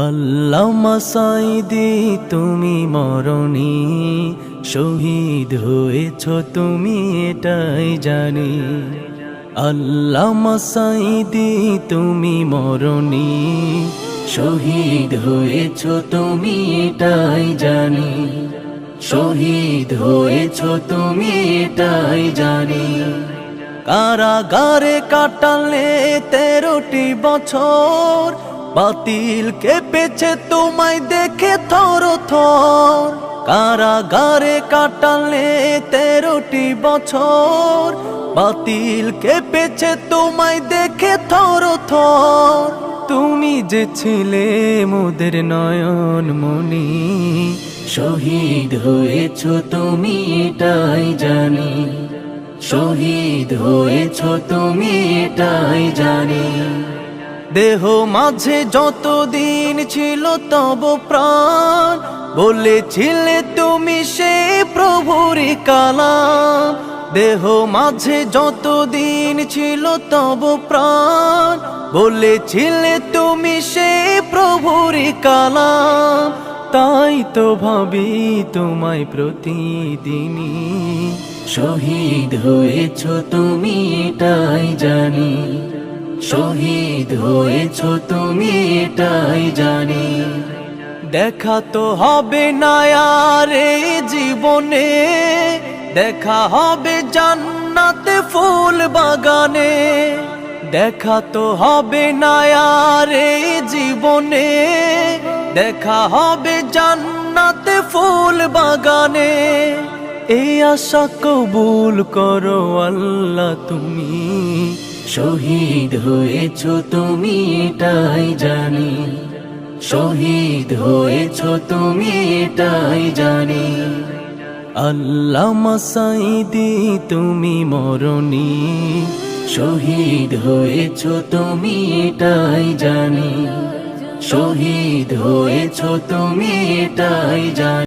আল্লামা সাঈদী তুমি মরণী, শহীদ হয়েছ তুমি এটাই জানি। আল্লামা সাঈদী তুমি মরণী, শহীদ হয়েছ তুমি এটাই জানি। শহীদ হয়েছ তুমি এটাই জানি। কারাগারে কাটালে 13টি বছর, বাতিল কেঁপেছে তোমায় দেখে থর থর। কারাগারে কাটালে 13টি বছর, বাতিল কেঁপেছে তোমায় দেখে থর থর। তুমি যে ছিলে মোদের নয়ন মনি, শহীদ হয়েছ তুমি এটাই জানি। শহীদ হয়েছ তুমি এটাই জানি। দেহ মাঝে যতদিন ছিল তব প্রাণ, বলেছিলে তুমি সে প্রভুরই কালাম। দেহ মাঝে যতদিন ছিল তব প্রাণ, বলেছিলে তুমি সে প্রভুরই কালাম। তাই তো ভাবি তোমায় প্রতিদিনই, শহীদ হয়েছ তুমি এটাই জানি। শহীদ হয়েছ তুমি এটাই জানি। দেখা তো হবে না আর এই জীবনে, দেখা হবে জান্নাতে ফুল বাগানে। দেখা তো হবে না আর এই জীবনে, দেখা হবে জান্নাতে ফুল বাগানে। এই আশা কবুল করো আল্লাহ তুমি, শহীদ হয়েছ তুমি এটাই জানি। শহীদ হয়েছ তুমি এটাই জানি। আল্লামা সাঈদী তুমি মরণী, শহীদ হয়েছ তুমি এটাই জানি। শহীদ হয়েছ তুমি এটাই জানি।